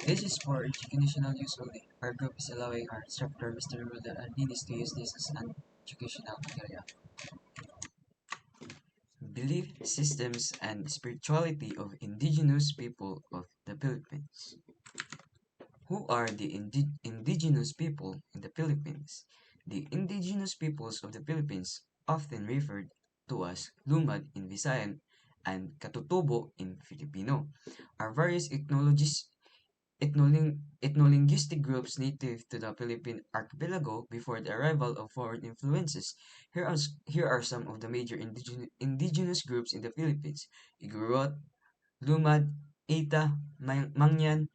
This is for educational use only. Our group is allowing our instructor, Mr. Ruda Ardinis, to use this as an educational material. Belief systems and spirituality of indigenous people of the Philippines. Who are the indigenous people in the Philippines? The indigenous peoples of the Philippines, often referred to as Lumad in Visayan and Katutubo in Filipino, are various ethno-linguistic groups native to the Philippine archipelago before the arrival of foreign influences. Here are some of the major indigenous groups in the Philippines: Igorot, Lumad, Ita, Mangyan,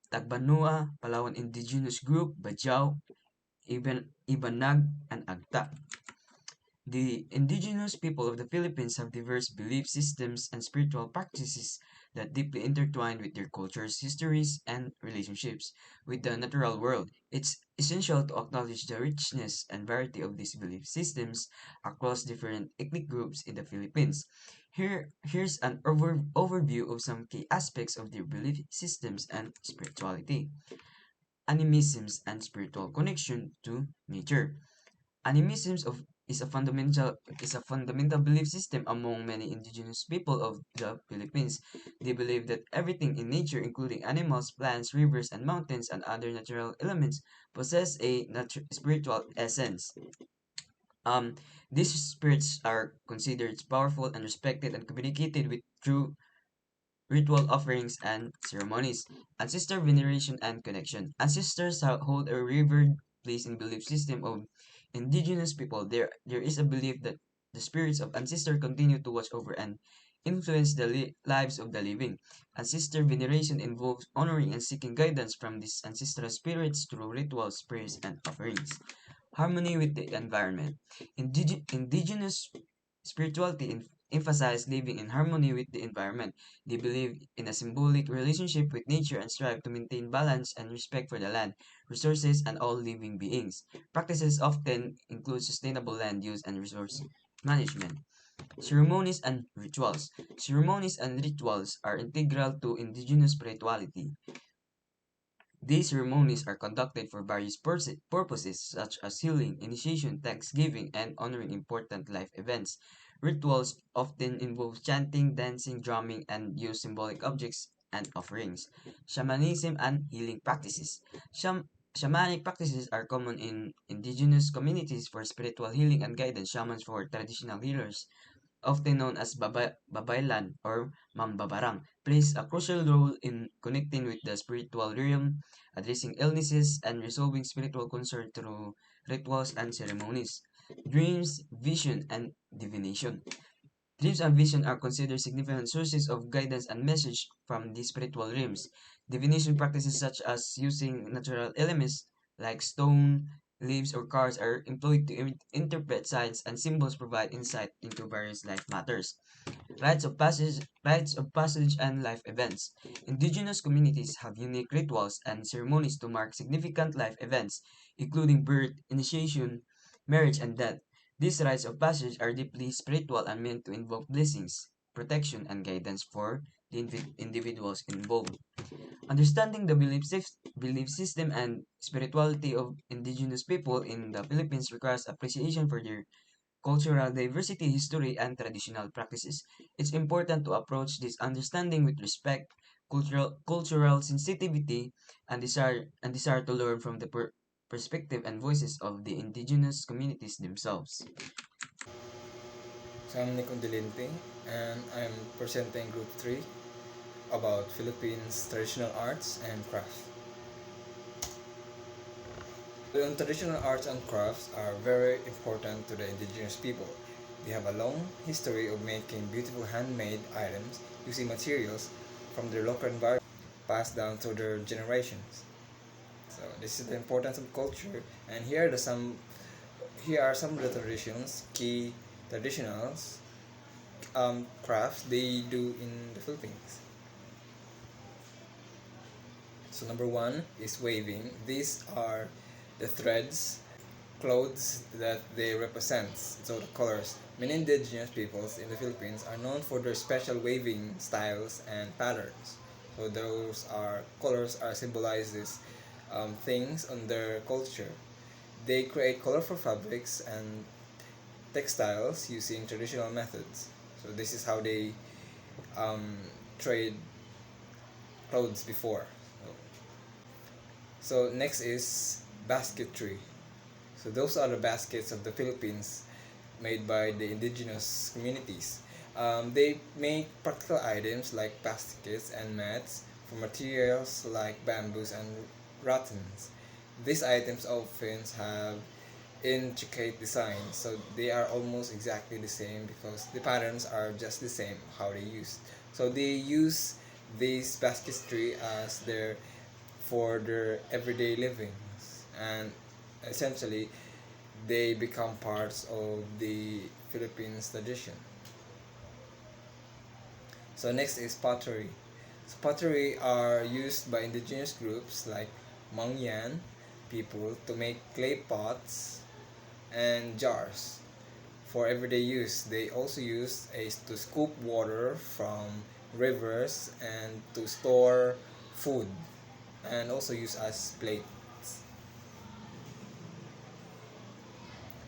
Tagbanua, Palawan Indigenous Group, Bajau, Ibanag, and Agta. The indigenous people of the Philippines have diverse belief systems and spiritual practices that deeply intertwine with their cultures, histories, and relationships with the natural world. It's essential to acknowledge the richness and variety of these belief systems across different ethnic groups in the Philippines. Here's an overview of some key aspects of their belief systems and spirituality. Animisms and spiritual connection to nature. Animism is a fundamental belief system among many indigenous people of the Philippines. They believe that everything in nature, including animals, plants, rivers, and mountains, and other natural elements, possess a spiritual essence. Um, these spirits are considered powerful and respected and communicated with through ritual offerings and ceremonies. Ancestor veneration and connection. Ancestors hold a revered place in belief system of indigenous people. There is a belief that the spirits of ancestors continue to watch over and influence the lives of the living. Ancestor veneration involves honoring and seeking guidance from these ancestral spirits through rituals, prayers, and offerings. Harmony with the environment. Indigenous spirituality emphasizes living in harmony with the environment. They believe in a symbolic relationship with nature and strive to maintain balance and respect for the land, resources, and all living beings. Practices often include sustainable land use and resource management. Ceremonies and rituals. Ceremonies and rituals are integral to indigenous spirituality. These ceremonies are conducted for various purposes such as healing, initiation, thanksgiving, and honoring important life events. Rituals often involve chanting, dancing, drumming, and use symbolic objects and offerings. Shamanism and healing practices. Shamanic practices are common in indigenous communities for spiritual healing and guidance. Shamans for traditional healers, often known as Babaylan or Mambabarang, plays a crucial role in connecting with the spiritual realm, addressing illnesses, and resolving spiritual concerns through rituals and ceremonies. Dreams, vision, and divination. Dreams and vision are considered significant sources of guidance and message from the spiritual realms. Divination practices such as using natural elements like stone, leaves, or cards are employed to interpret signs and symbols provide insight into various life matters. Rites of passage and life events. Indigenous communities have unique rituals and ceremonies to mark significant life events, including birth, initiation, marriage, and death. These rites of passage are deeply spiritual and meant to invoke blessings, protection, and guidance for the individuals involved. Understanding the belief system and spirituality of indigenous people in the Philippines requires appreciation for their cultural diversity, history, and traditional practices. It's important to approach this understanding with respect, cultural sensitivity, and desire to learn from the perspective and voices of the indigenous communities themselves. So I'm Nico Delinte and I'm presenting Group 3 about Philippines traditional arts and crafts. The traditional arts and crafts are very important to the indigenous people. They have a long history of making beautiful handmade items using materials from their local environment passed down through their generations. So this is the importance of culture and here are some of the key traditionals crafts they do in the Philippines. So number one is waving. These are the threads, clothes that they represent. So the colors. Many indigenous peoples in the Philippines are known for their special waving styles and patterns. So those are colors are symbolizes things on their culture. They create colorful fabrics and textiles using traditional methods. So this is how they um, trade clothes before. So next is basketry. So those are the baskets of the Philippines made by the indigenous communities. They make practical items like baskets and mats from materials like bamboos and rattans. These items often have intricate designs, so they are almost exactly the same because the patterns are just the same how they use. So they use these basketry as their for their everyday livings, and essentially they become parts of the Philippines tradition. So next is pottery. So pottery are used by indigenous groups like Mangyan people to make clay pots and jars for everyday use. They also use to scoop water from rivers and to store food, and also use as plates.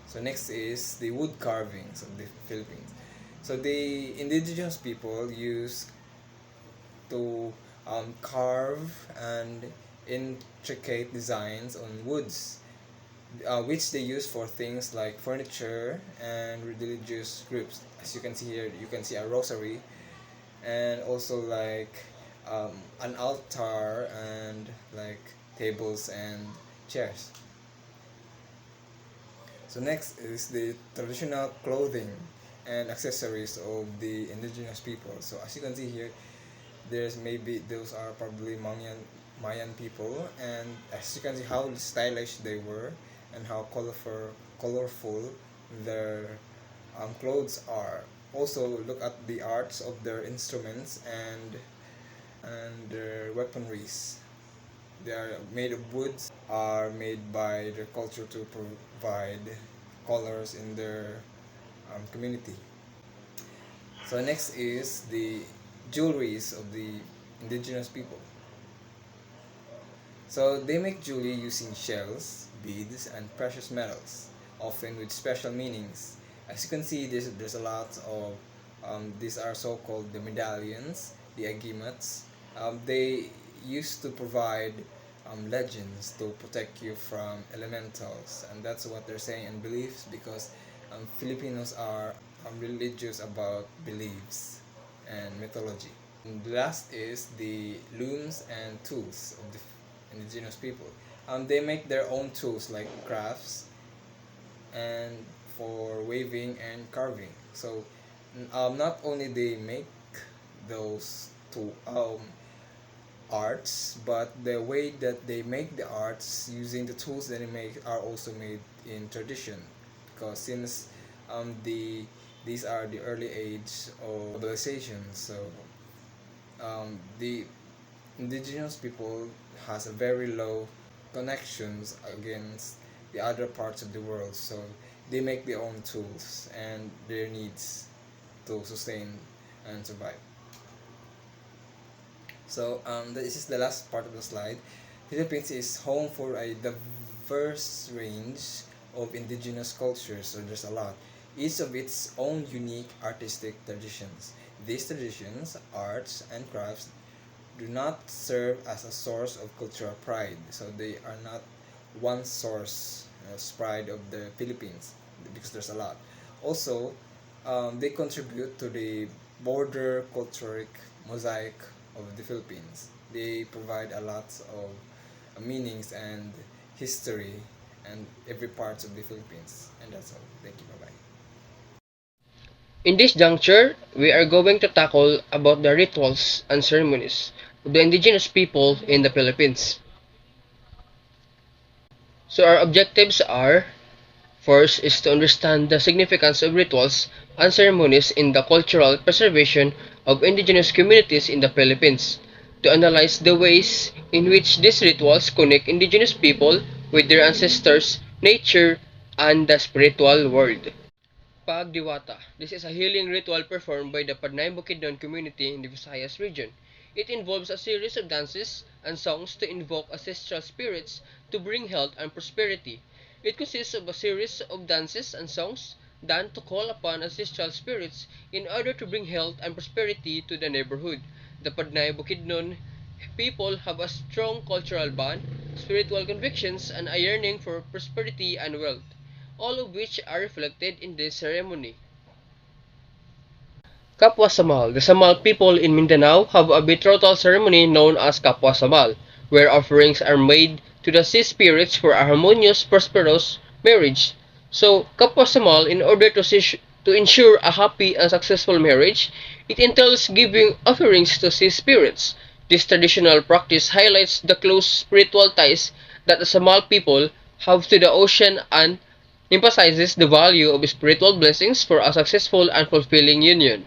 So next is the wood carvings of the Philippines. So the indigenous people use to carve and intricate designs on woods, which they use for things like furniture and religious groups. As you can see here, you can see a rosary and also like an altar and like tables and chairs. So next is the traditional clothing and accessories of the indigenous people. So as you can see here, there's maybe those are probably Mayan people, and as you can see how stylish they were and how colorful their clothes are. Also look at the arts of their instruments and their weaponries. They are made of woods, are made by their culture to provide colors in their community. So next is the jewelries of the indigenous people. So they make jewelry using shells, beads, and precious metals, often with special meanings. As you can see, there's a lot of these are so-called the medallions, the agimats. They used to provide legends to protect you from elementals, and that's what they're saying and beliefs because Filipinos are religious about beliefs and mythology. And the last is the looms and tools of the indigenous people. They make their own tools like crafts and for weaving and carving. So not only they make those two arts, but the way that they make the arts using the tools that they make are also made in tradition. Because since these are the early age of civilization, so the indigenous people has a very low connections against the other parts of the world, so they make their own tools and their needs to sustain and survive. So this is the last part of the slide. Philippines is home for a diverse range of indigenous cultures, so there's a lot, each of its own unique artistic traditions. These traditions, arts and crafts do not serve as a source of cultural pride. So they are not one source as pride of the Philippines because there's a lot. Also, they contribute to the border culturic mosaic of the Philippines. They provide a lot of meanings and history and every part of the Philippines. And that's all. Thank you. Bye bye. In this juncture, we are going to tackle about the rituals and ceremonies of the indigenous people in the Philippines. So our objectives are: first is to understand the significance of rituals and ceremonies in the cultural preservation of indigenous communities in the Philippines, to analyze the ways in which these rituals connect indigenous people with their ancestors, nature, and the spiritual world. Pagdiwata. This is a healing ritual performed by the Padnay Bukidnon community in the Visayas region. It involves a series of dances and songs to invoke ancestral spirits to bring health and prosperity. It consists of a series of dances and songs done to call upon ancestral spirits in order to bring health and prosperity to the neighborhood. The Padnay Bukidnon people have a strong cultural bond, spiritual convictions, and a yearning for prosperity and wealth, all of which are reflected in this ceremony. Kapwa Samal. The Samal people in Mindanao have a betrothal ceremony known as Kapwa Samal, where offerings are made to the sea spirits for a harmonious, prosperous marriage. So, Kapwa Samal, in order to ensure a happy and successful marriage, it entails giving offerings to sea spirits. This traditional practice highlights the close spiritual ties that the Samal people have to the ocean and emphasizes the value of spiritual blessings for a successful and fulfilling union.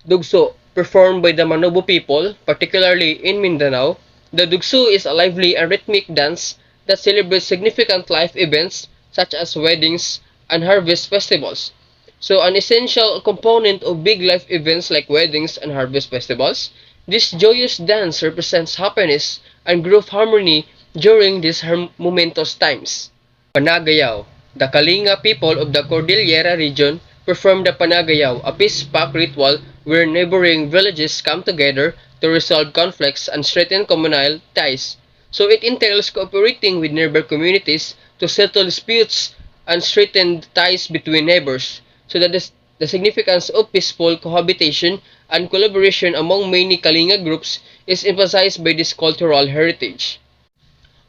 Dugso, performed by the Manobo people, particularly in Mindanao. The Dugso is a lively and rhythmic dance that celebrates significant life events such as weddings and harvest festivals. So, an essential component of big life events like weddings and harvest festivals, this joyous dance represents happiness and group harmony during these momentous times. Panagayaw. The Kalinga people of the Cordillera region perform the Panagayaw, a peace pact ritual where neighboring villages come together to resolve conflicts and strengthen communal ties. So it entails cooperating with neighbor communities to settle disputes and strengthen ties between neighbors. So that the significance of peaceful cohabitation and collaboration among many Kalinga groups is emphasized by this cultural heritage.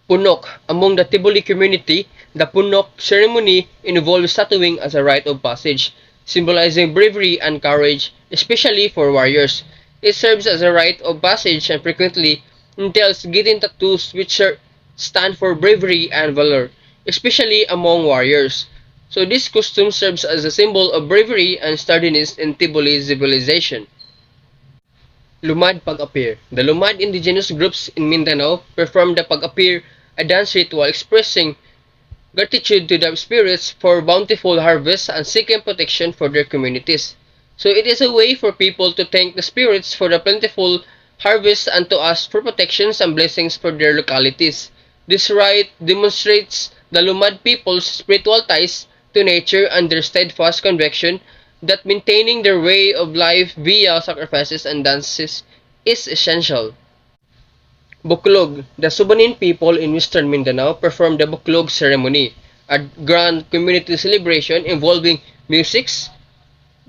Punok. Among the Tiboli community, the Punok ceremony involves tattooing as a rite of passage, symbolizing bravery and courage, especially for warriors. It serves as a rite of passage and frequently entails getting tattoos which stand for bravery and valor, especially among warriors. So this costume serves as a symbol of bravery and sturdiness in Tiboli civilization. Lumad Pag-appear. The Lumad indigenous groups in Mindanao perform the Pag-appear, a dance ritual expressing gratitude to the spirits for bountiful harvests and seeking protection for their communities. So it is a way for people to thank the spirits for the plentiful harvest and to ask for protections and blessings for their localities. This rite demonstrates the Lumad people's spiritual ties to nature and their steadfast conviction that maintaining their way of life via sacrifices and dances is essential. Buklog. The Subanin people in western Mindanao perform the Buklog ceremony, a grand community celebration involving musics,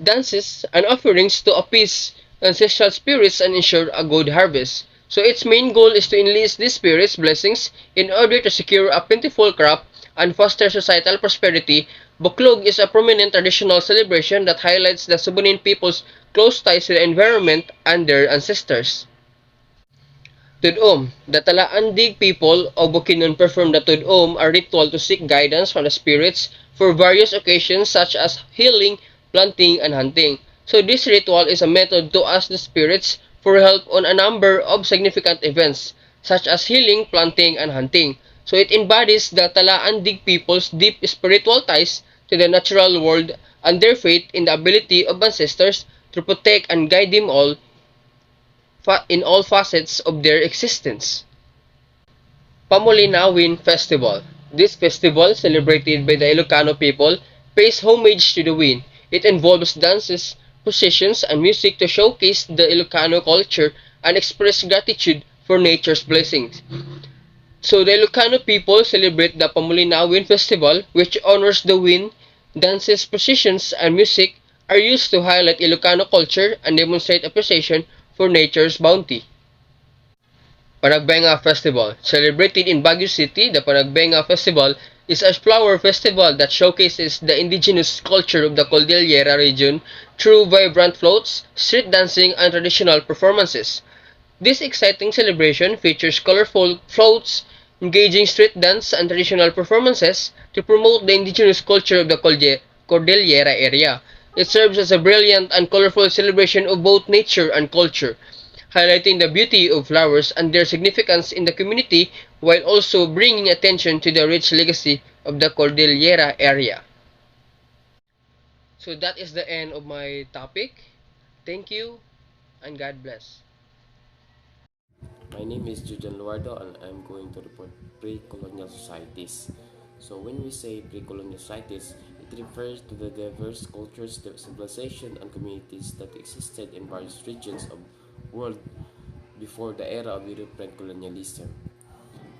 dances, and offerings to appease ancestral spirits and ensure a good harvest. So its main goal is to enlist these spirits' blessings in order to secure a plentiful crop and foster societal prosperity. Buklog is a prominent traditional celebration that highlights the Subanin people's close ties to the environment and their ancestors. Tudom. The Talaandig people of Bukidnon perform the Tudom, a ritual to seek guidance from the spirits for various occasions such as healing, planting, and hunting. So this ritual is a method to ask the spirits for help on a number of significant events such as healing, planting, and hunting. So it embodies the Talaandig people's deep spiritual ties to the natural world and their faith in the ability of ancestors to protect and guide them all in all facets of their existence. Pamulinawin Festival. This festival, celebrated by the Ilocano people, pays homage to the wind. It involves dances, processions, and music to showcase the Ilocano culture and express gratitude for nature's blessings. So the Ilocano people celebrate the Pamulinawin Festival, which honors the wind. Dances, processions, and music are used to highlight Ilocano culture and demonstrate appreciation for nature's bounty. Panagbenga Festival. Celebrated in Baguio City, the Panagbenga Festival is a flower festival that showcases the indigenous culture of the Cordillera region through vibrant floats, street dancing, and traditional performances. This exciting celebration features colorful floats, engaging street dance, and traditional performances to promote the indigenous culture of the Cordillera area. It serves as a brilliant and colorful celebration of both nature and culture, highlighting the beauty of flowers and their significance in the community while also bringing attention to the rich legacy of the Cordillera area. So that is the end of my topic. Thank you and God bless. My name is Jujan Luardo and I'm going to report pre-colonial societies. So when we say pre-colonial societies, it refers to the diverse cultures, civilization, and communities that existed in various regions of world before the era of European colonialism,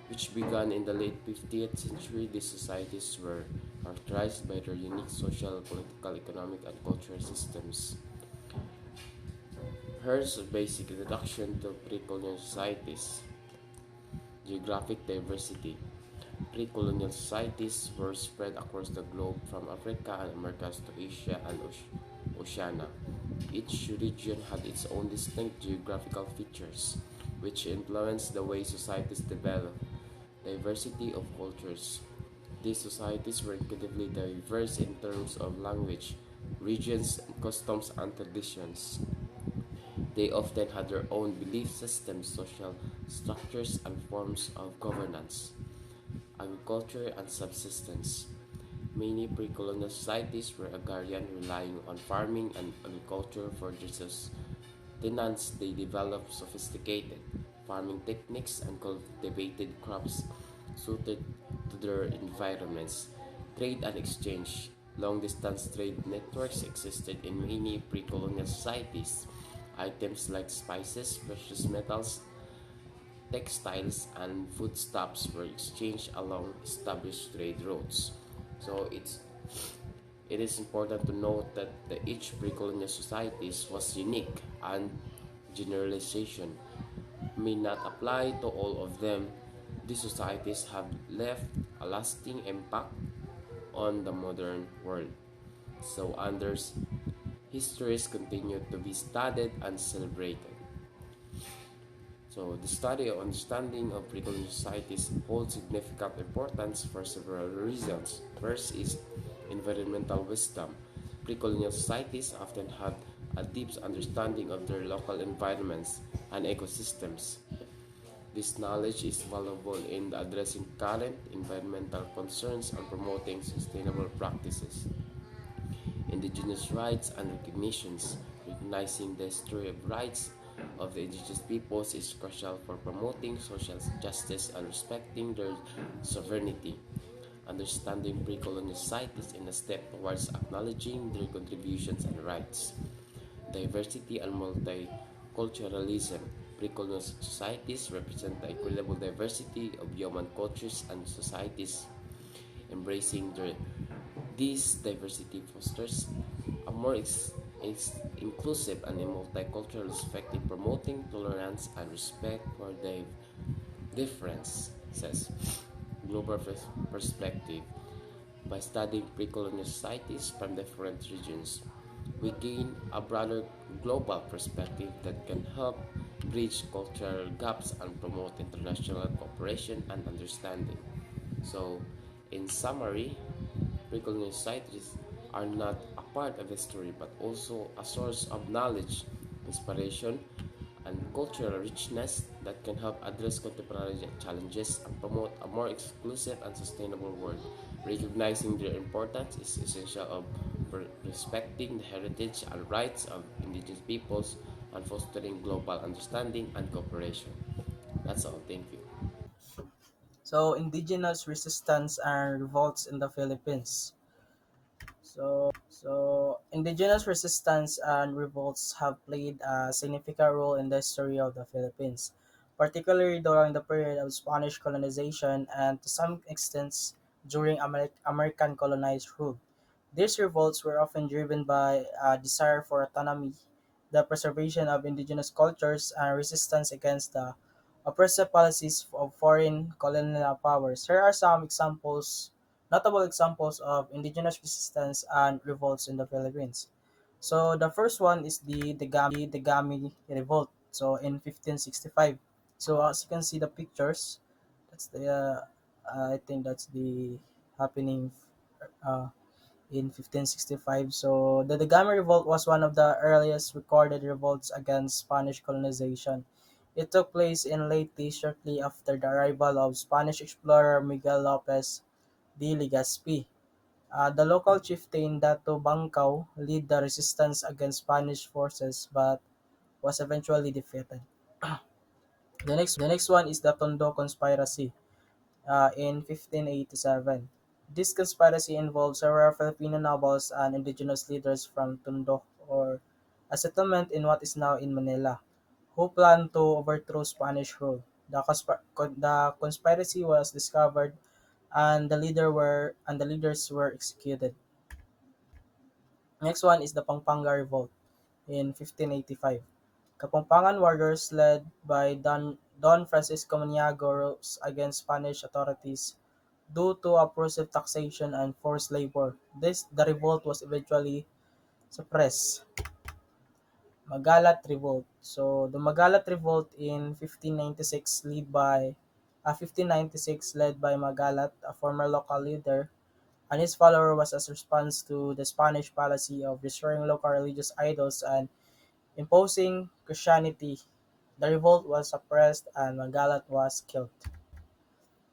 which began in the late 15th century. These societies were characterized by their unique social, political, economic, and cultural systems. Here's a basic introduction to pre-colonial societies. Geographic diversity. Pre-colonial societies were spread across the globe from Africa and Americas to Asia and Oceania. Each region had its own distinct geographical features, which influenced the way societies developed. Diversity of cultures. These societies were incredibly diverse in terms of language, regions, customs, and traditions. They often had their own belief systems, social structures, and forms of governance. Agriculture and subsistence. Many pre-colonial societies were agrarian, relying on farming and agriculture for their sustenance. They developed sophisticated farming techniques and cultivated crops suited to their environments. Trade and exchange. Long-distance trade networks existed in many pre-colonial societies. Items like spices, precious metals, textiles, and foodstuffs were exchanged along established trade routes. So it is important to note that each pre-colonial societies was unique and generalization may not apply to all of them. These societies have left a lasting impact on the modern world. So others histories continue to be studied and celebrated. So the study or understanding of pre-colonial societies holds significant importance for several reasons. First is environmental wisdom. Pre-colonial societies often had a deep understanding of their local environments and ecosystems. This knowledge is valuable in addressing current environmental concerns and promoting sustainable practices. Indigenous rights and recognitions. Recognizing the history of rights of the indigenous peoples is crucial for promoting social justice and respecting their sovereignty. Understanding pre-colonial societies is a step towards acknowledging their contributions and rights. Diversity and multiculturalism. Pre-colonial societies represent the incredible diversity of human cultures and societies. Embracing this diversity fosters a more inclusive and multicultural perspective, promoting tolerance and respect for differences. Global perspective. By studying pre-colonial societies from different regions, we gain a broader global perspective that can help bridge cultural gaps and promote international cooperation and understanding. So, in summary, pre-colonial societies are not a part of history but also a source of knowledge, inspiration, and cultural richness that can help address contemporary challenges and promote a more exclusive and sustainable world. Recognizing their importance is essential of respecting the heritage and rights of indigenous peoples and fostering global understanding and cooperation. That's all. Thank you. So, indigenous resistance and revolts in the Philippines. Indigenous resistance and revolts have played a significant role in the history of the Philippines, particularly during the period of Spanish colonization and to some extent during American colonized rule. These revolts were often driven by a desire for autonomy, the preservation of indigenous cultures, and resistance against the oppressive policies of foreign colonial powers. Here are some notable examples of indigenous resistance and revolts in the Philippines. So the first one is the Degami Revolt. So in 1565. So as you can see the pictures, that's I think that's the happening uh, in 1565. So the Degami Revolt was one of the earliest recorded revolts against Spanish colonization. It took place in Leyte shortly after the arrival of Spanish explorer Miguel Lopez de Legazpi. The local chieftain Dato Bangkao led the resistance against Spanish forces but was eventually defeated. The next one is the Tondo Conspiracy in 1587. This conspiracy involved several Filipino nobles and indigenous leaders from Tondo, or a settlement in what is now in Manila, who planned to overthrow Spanish rule. The conspiracy was discovered, and the leaders were executed. Next one is the Pampanga Revolt in 1585. Kapampangan warriors led by Don Francisco Maniago rose against Spanish authorities due to oppressive taxation and forced labor. The revolt was eventually suppressed. Magalat Revolt. So the Magalat Revolt in 1596 led by Magalat, a former local leader, and his follower was as response to the Spanish policy of destroying local religious idols and imposing Christianity. The revolt was suppressed and Magalat was killed.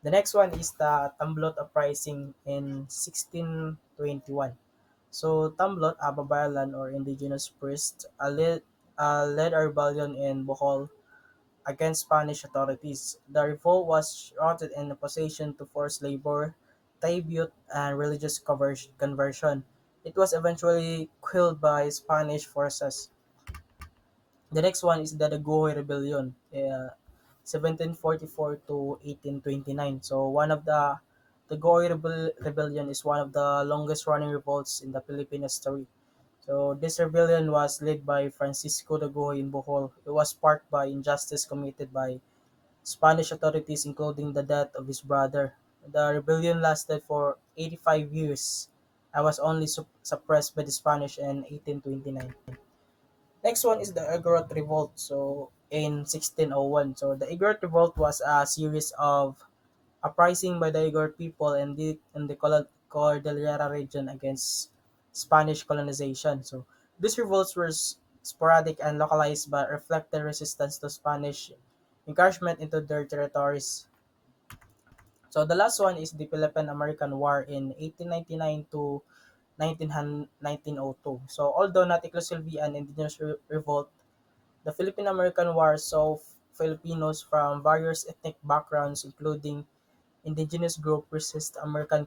The next one is the Tamblot Uprising in 1621. So Tamblot, a Babayalan or indigenous priest, led a rebellion in Bohol against Spanish authorities. The revolt was routed in opposition to forced labor, tribute, and religious conversion. It was eventually quelled by Spanish forces. The next one is the Daguhoy Rebellion, 1744 to 1829. So Rebellion is one of the longest running revolts in the Philippine history. So this rebellion was led by Francisco Daguhoy in Bohol. It was sparked by injustice committed by Spanish authorities, including the death of his brother. The rebellion lasted for 85 years and was only suppressed by the Spanish in 1829. Next one is the Igorot Revolt. So in 1601, so the Igorot Revolt was a series of uprising by the Igorot people in the Cordillera region against Spanish colonization. So these revolts were sporadic and localized, but reflected resistance to Spanish encouragement into their territories. So the last one is the Philippine-American War in 1899 to 1902. So although not exclusively an indigenous revolt, the Philippine-American War saw Filipinos from various ethnic backgrounds, including indigenous groups, resist American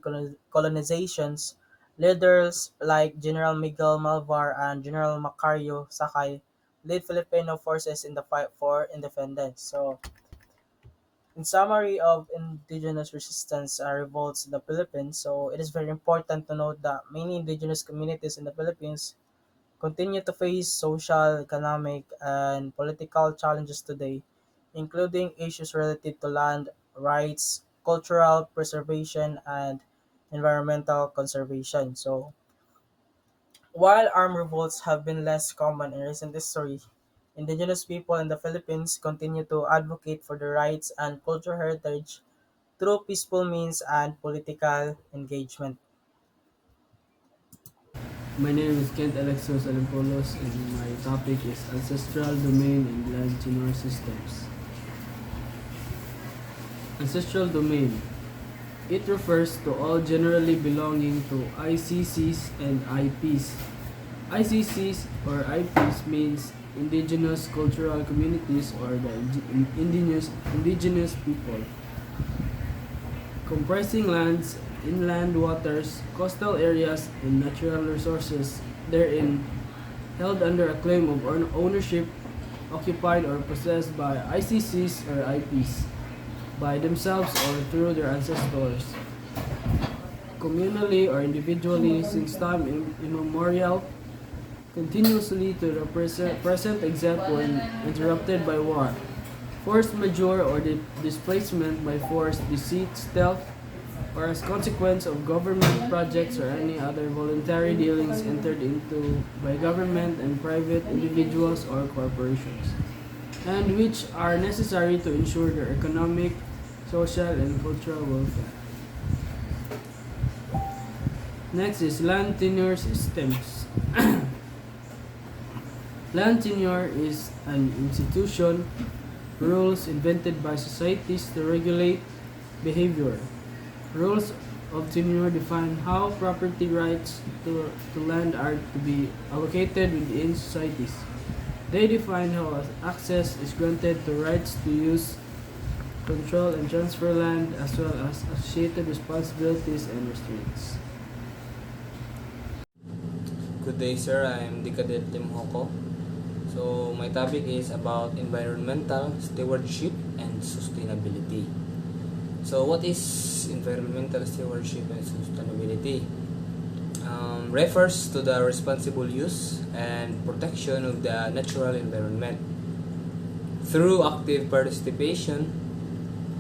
colonizations. Leaders like General Miguel Malvar and General Macario Sakay led Filipino forces in the fight for independence. So, in summary of indigenous resistance revolts in the Philippines, so it is very important to note that many indigenous communities in the Philippines continue to face social, economic, and political challenges today, including issues related to land rights, cultural preservation, and environmental conservation. So, while armed revolts have been less common in recent history, indigenous people in the Philippines continue to advocate for their rights and cultural heritage through peaceful means and political engagement. My name is Kent Alexos Alimpolos and my topic is Ancestral Domain and Land Tenure Systems. Ancestral Domain. It refers to all generally belonging to ICCs and IPs. ICCs or IPs means Indigenous Cultural Communities or the indigenous people, comprising lands, inland waters, coastal areas, and natural resources therein held under a claim of ownership, occupied or possessed by ICCs or IPs, by themselves or through their ancestors, communally or individually since time immemorial, continuously to the present except when interrupted by war, force majeure or displacement by force, deceit, stealth, or as consequence of government projects or any other voluntary dealings entered into by government and private individuals or corporations, and which are necessary to ensure their economic, social, and cultural welfare. Next is land tenure systems. Land tenure is an institution, rules invented by societies to regulate behavior. Rules of tenure define how property rights to land are to be allocated within societies. They define how access is granted to rights to use, control, and transfer land, as well as associated responsibilities and restraints. Good day, sir. I'm Dikadet Limhoko. So, my topic is about environmental stewardship and sustainability. So, what is environmental stewardship and sustainability? Refers to the responsible use and protection of the natural environment through active participation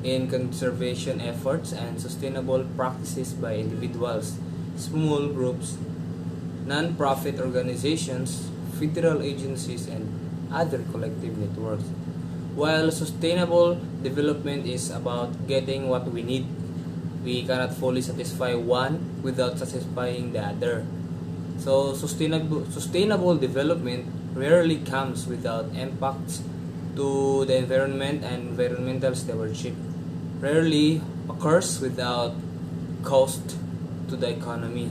in conservation efforts and sustainable practices by individuals, small groups, non-profit organizations, federal agencies, and other collective networks. While sustainable development is about getting what we need, we cannot fully satisfy one without satisfying the other. So sustainable development rarely comes without impacts to the environment, and environmental stewardship rarely occurs without cost to the economy.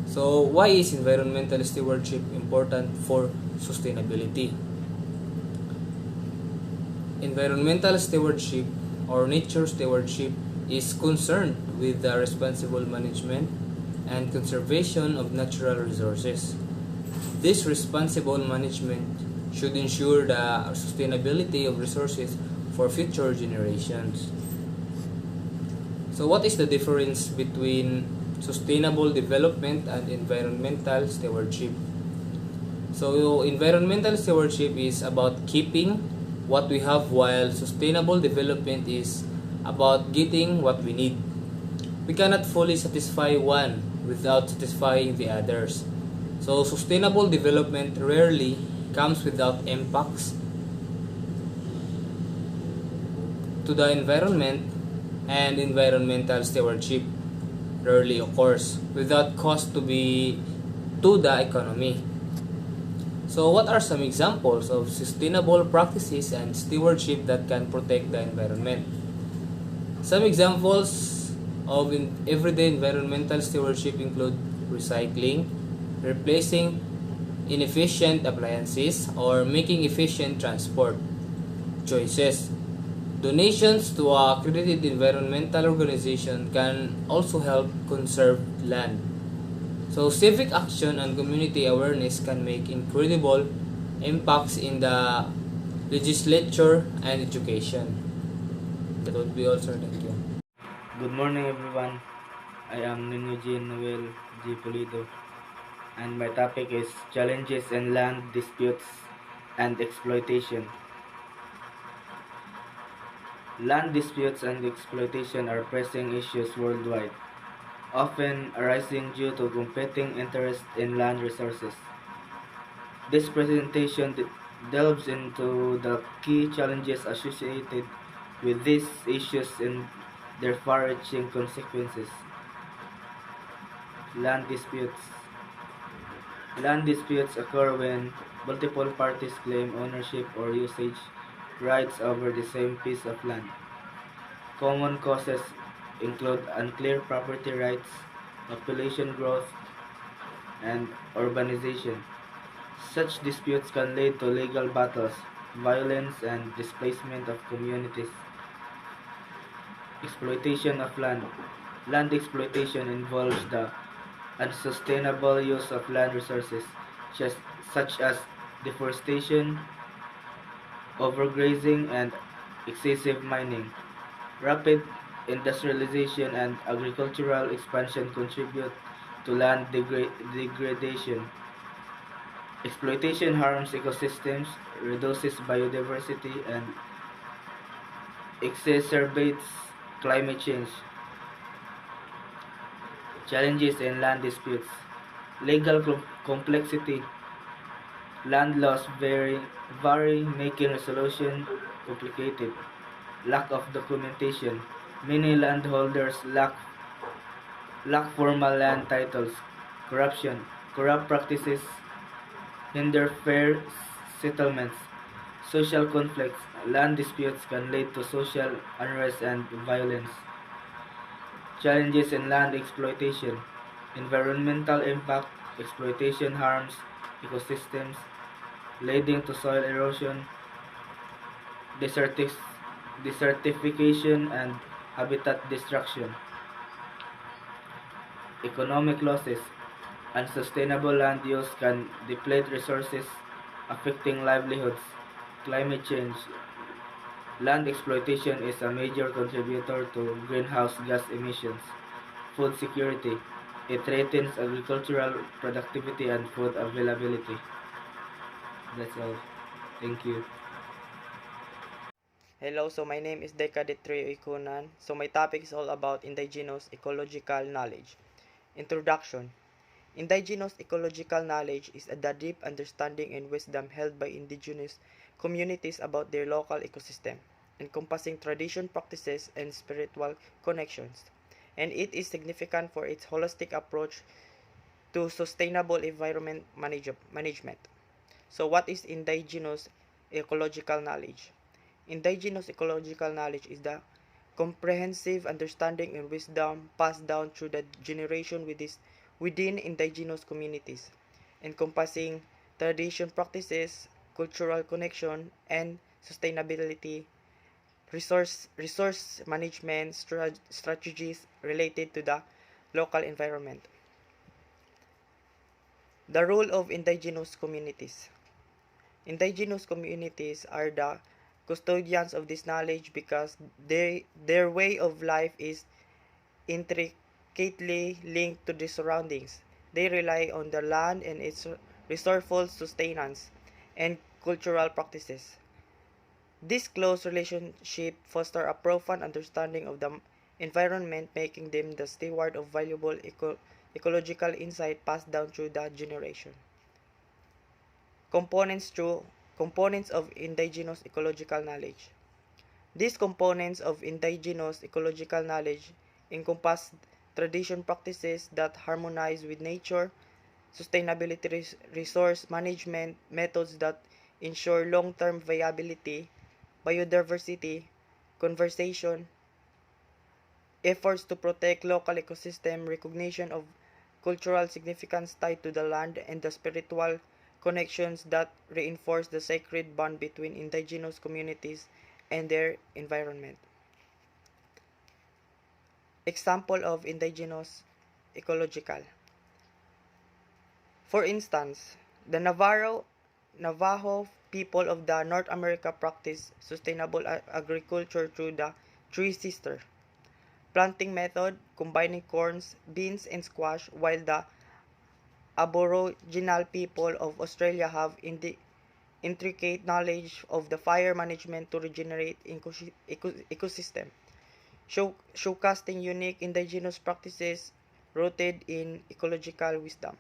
So why is environmental stewardship important for sustainability? Environmental stewardship or nature stewardship is concerned with the responsible management and conservation of natural resources. This responsible management should ensure the sustainability of resources for future generations. So what is the difference between sustainable development and environmental stewardship? So environmental stewardship is about keeping what we have, while sustainable development is about getting what we need. We cannot fully satisfy one without satisfying the others. So sustainable development rarely comes without impacts to the environment, and environmental stewardship rarely occurs without cost to the economy. So what are some examples of sustainable practices and stewardship that can protect the environment? Some examples of everyday environmental stewardship include recycling, replacing inefficient appliances, or making efficient transport choices. Donations to a accredited environmental organization can also help conserve land. So civic action and community awareness can make incredible impacts in the legislature and education. That would be all, sir. Thank you. Good morning, everyone. I am Nino Jean Noel G. Pulido, and my topic is challenges in land disputes and exploitation. Land disputes and exploitation are pressing issues worldwide, often arising due to competing interests in land resources. This presentation delves into the key challenges associated with these issues and their far-reaching consequences. Land disputes. Land disputes occur when multiple parties claim ownership or usage rights over the same piece of land. Common causes include unclear property rights, population growth, and urbanization. Such disputes can lead to legal battles, violence, and displacement of communities. Exploitation of land. Land exploitation involves the unsustainable use of land resources, such as deforestation, overgrazing, and excessive mining. Rapid industrialization and agricultural expansion contribute to land degradation. Exploitation harms ecosystems, reduces biodiversity, and exacerbates climate change. Challenges in land disputes. Legal complexity. Land laws vary, making resolution complicated. Lack of documentation. Many landholders lack formal land titles. Corruption. Corrupt practices hinder fair settlements. Social conflicts. Land disputes can lead to social unrest and violence. Challenges in land exploitation. Environmental impact. Exploitation harms ecosystems, leading to soil erosion, desertic- desertification, and habitat destruction. Economic losses. Unsustainable land use can deplete resources, affecting livelihoods. Climate change. Land exploitation is a major contributor to greenhouse gas emissions. Food security. It threatens agricultural productivity and food availability. That's all. Thank you. Hello, so my name is Decadetrio Ikunan. So my topic is all about indigenous ecological knowledge. Introduction. Indigenous ecological knowledge is the deep understanding and wisdom held by indigenous communities about their local ecosystem, encompassing tradition, practices, and spiritual connections. And it is significant for its holistic approach to sustainable environment management. So what is indigenous ecological knowledge? Indigenous ecological knowledge is the comprehensive understanding and wisdom passed down through the generation within indigenous communities, encompassing tradition practices, cultural connection, and sustainability, resource management strategies related to the local environment. The role of indigenous communities. Indigenous communities are the custodians of this knowledge because their way of life is intricately linked to the surroundings. They rely on the land and its resourceful sustenance and cultural practices. This close relationship fosters a profound understanding of the environment, making them the steward of valuable ecological insight passed down through the generation. Components of indigenous ecological knowledge. These components of indigenous ecological knowledge encompass tradition practices that harmonize with nature, sustainability resource management methods that ensure long-term viability, biodiversity, conservation, efforts to protect local ecosystem, recognition of cultural significance tied to the land, and the spiritual connections that reinforce the sacred bond between indigenous communities and their environment. Example of indigenous ecological. For instance, the Navajo people of the North America practice sustainable agriculture through the Three Sister planting method, combining corns, beans, and squash, while the Aboriginal people of Australia have intricate knowledge of the fire management to regenerate ecosystem, showcasing unique indigenous practices rooted in ecological wisdom.